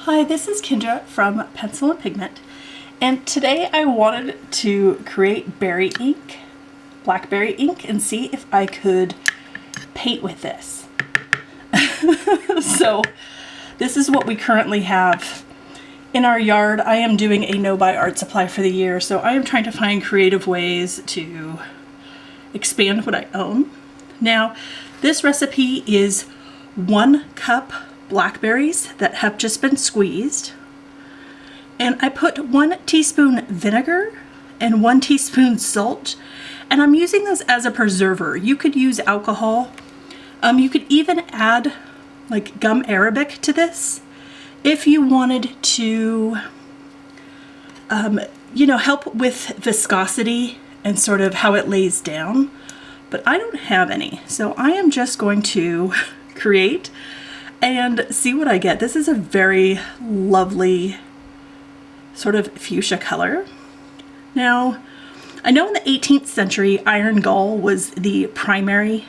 Hi, this is Kendra from Pencil and Pigment, and today I wanted to create berry ink, blackberry ink, and see if I could paint with this. So this is what we currently have in our yard. I am doing a no-buy art supply for the year, so I am trying to find creative ways to expand what I own. Now, this recipe is 1 cup blackberries that have just been squeezed, and I put 1 teaspoon vinegar and 1 teaspoon salt, and I'm using this as a preserver. You could use alcohol. You could even add like gum arabic to this if you wanted to help with viscosity and sort of how it lays down, but I don't have any, so I am just going to create and see what I get. This is a very lovely sort of fuchsia color. Now, I know in the 18th century, iron gall was the primary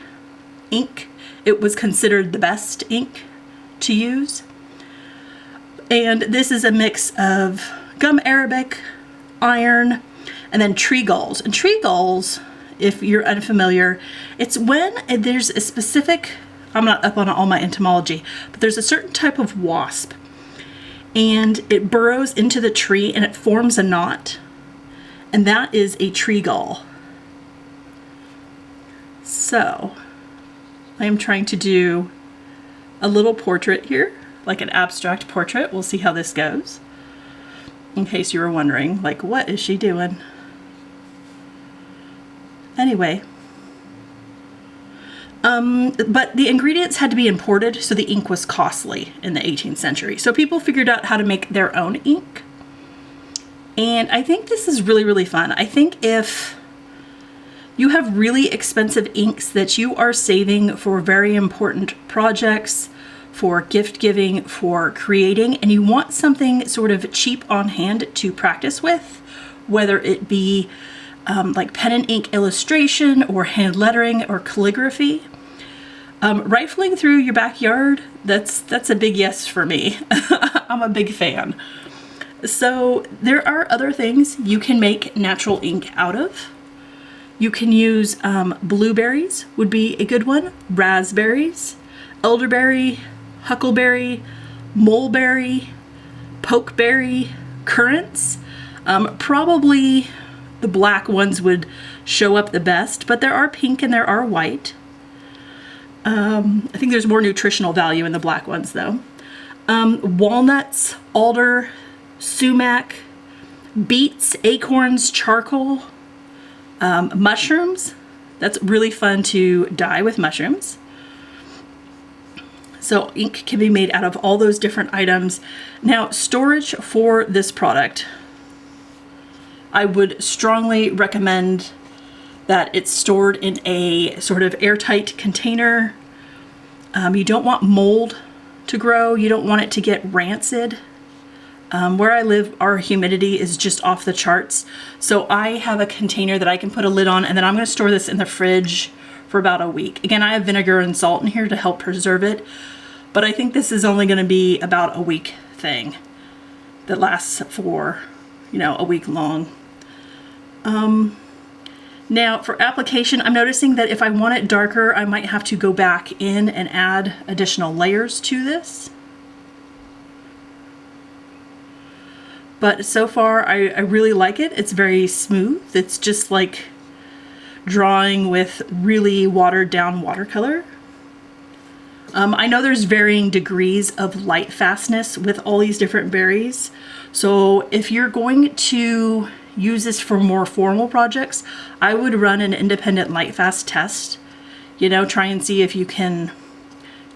ink. It was considered the best ink to use. And this is a mix of gum arabic, iron, and then tree galls. And tree galls, if you're unfamiliar, it's when there's a specific, I'm not up on all my entomology, but there's a certain type of wasp, and it burrows into the tree and it forms a knot, and that is a tree gall. So I am trying to do a little portrait here, like an abstract portrait. We'll see how this goes. In case you were wondering, like, what is she doing? Anyway. But the ingredients had to be imported, so the ink was costly in the 18th century. So people figured out how to make their own ink. And I think this is really, really fun. I think if you have really expensive inks that you are saving for very important projects, for gift giving, for creating, and you want something sort of cheap on hand to practice with, whether it be like pen and ink illustration or hand lettering or calligraphy, rifling through your backyard, that's a big yes for me. I'm a big fan. So there are other things you can make natural ink out of. You can use blueberries would be a good one, raspberries, elderberry, huckleberry, mulberry, pokeberry, currants. Probably the black ones would show up the best, but there are pink and there are white. I think there's more nutritional value in the black ones though. Walnuts, alder, sumac, beets, acorns, charcoal, mushrooms. That's really fun to dye with mushrooms. So ink can be made out of all those different items. Now, storage for this product, I would strongly recommend that it's stored in a sort of airtight container. You don't want mold to grow. You don't want it to get rancid. Where I live, our humidity is just off the charts. So I have a container that I can put a lid on, and then I'm going to store this in the fridge for about a week. Again, I have vinegar and salt in here to help preserve it, but I think this is only going to be about a week thing that lasts for, a week long. Now for application, I'm noticing that if I want it darker, I might have to go back in and add additional layers to this. But so far, I really like it. It's very smooth. It's just like drawing with really watered down watercolor. I know there's varying degrees of light fastness with all these different berries. So if you're going to use this for more formal projects, I would run an independent light fast test. Try and see if you can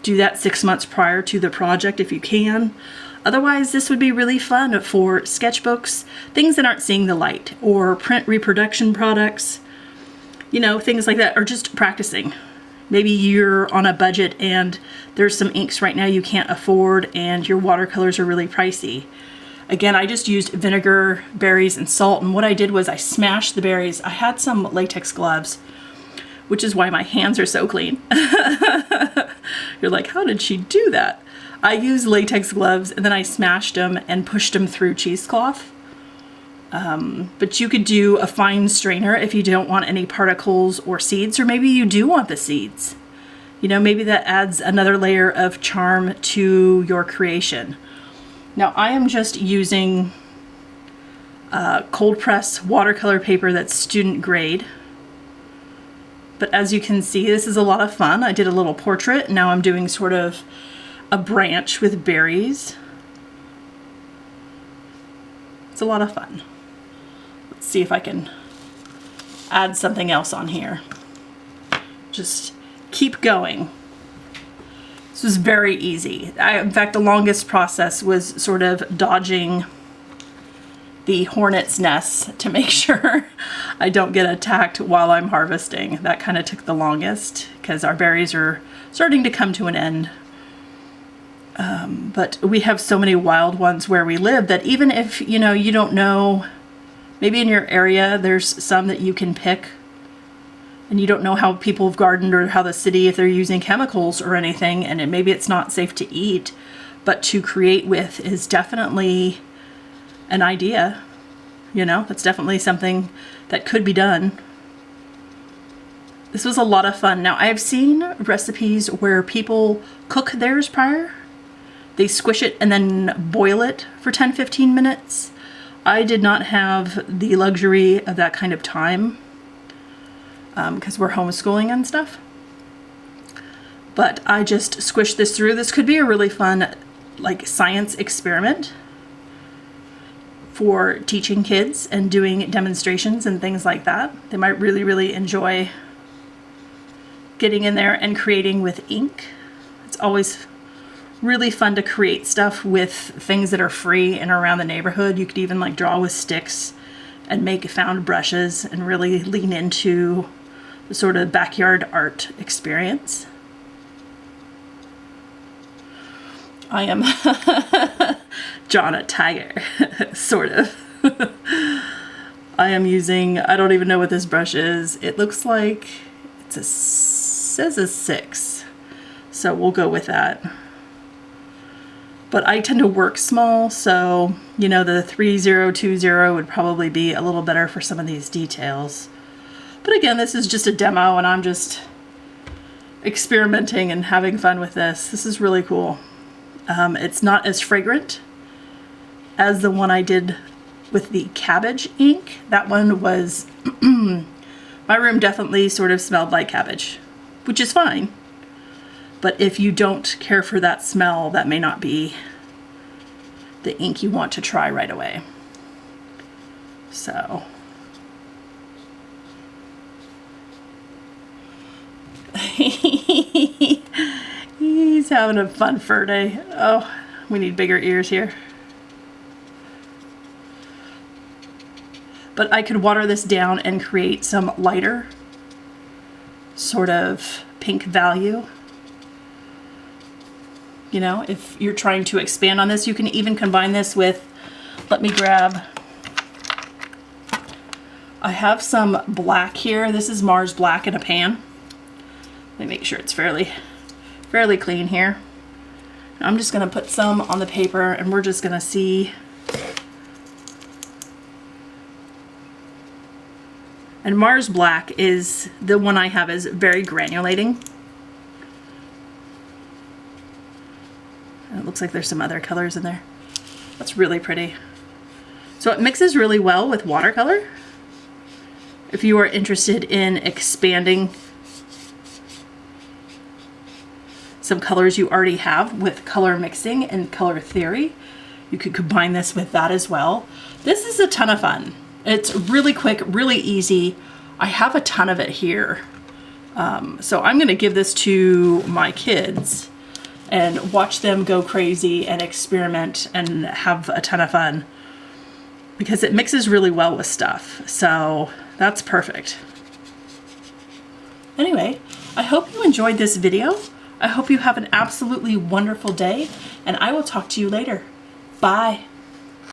do that 6 months prior to the project if you can. Otherwise, this would be really fun for sketchbooks, things that aren't seeing the light, or print reproduction products, things like that, or just practicing. Maybe you're on a budget and there's some inks right now you can't afford and your watercolors are really pricey. Again, I just used vinegar, berries, and salt, and what I did was I smashed the berries. I had some latex gloves, which is why my hands are so clean. You're like, how did she do that? I used latex gloves and then I smashed them and pushed them through cheesecloth. But you could do a fine strainer if you don't want any particles or seeds, or maybe you do want the seeds. You know, maybe that adds another layer of charm to your creation. Now I am just using cold press watercolor paper that's student grade. But as you can see, this is a lot of fun. I did a little portrait. Now I'm doing sort of a branch with berries. It's a lot of fun. Let's see if I can add something else on here. Just keep going. This was very easy. In fact, the longest process was sort of dodging the hornet's nest to make sure I don't get attacked while I'm harvesting. That kind of took the longest because our berries are starting to come to an end. But we have so many wild ones where we live that even if, you know, you don't know, maybe in your area there's some that you can pick and you don't know how people have gardened or how the city, if they're using chemicals or anything, and maybe it's not safe to eat, but to create with is definitely an idea. You know, that's definitely something that could be done. This was a lot of fun. Now, I've seen recipes where people cook theirs prior. They squish it and then boil it for 10-15 minutes. I did not have the luxury of that kind of time because we're homeschooling and stuff. But I just squished this through. This could be a really fun, like, science experiment for teaching kids and doing demonstrations and things like that. They might really, really enjoy getting in there and creating with ink. It's always really fun to create stuff with things that are free and around the neighborhood. You could even like draw with sticks and make found brushes and really lean into the sort of backyard art experience. I am John a tiger, sort of. I am using, I don't even know what this brush is. It looks like says a 6, so we'll go with that. But I tend to work small, so you know, the 3020 would probably be a little better for some of these details. But again, this is just a demo and I'm just experimenting and having fun with this. This is really cool. It's not as fragrant as the one I did with the cabbage ink. That one was, my room definitely sort of smelled like cabbage, which is fine. But if you don't care for that smell, that may not be the ink you want to try right away. So. He's having a fun fur day. Oh, we need bigger ears here. But I could water this down and create some lighter sort of pink value. You know, if you're trying to expand on this, you can even combine this with, let me grab, I have some black here. This is Mars Black in a pan. Let me make sure it's fairly clean here. I'm just gonna put some on the paper and we're just gonna see. And Mars Black is the one I have, is very granulating. And it looks like there's some other colors in there. That's really pretty. So it mixes really well with watercolor. If you are interested in expanding some colors you already have with color mixing and color theory, you could combine this with that as well. This is a ton of fun. It's really quick, really easy. I have a ton of it here. So I'm gonna give this to my kids and watch them go crazy and experiment and have a ton of fun because it mixes really well with stuff. So that's perfect. Anyway, I hope you enjoyed this video. I hope you have an absolutely wonderful day and I will talk to you later. Bye.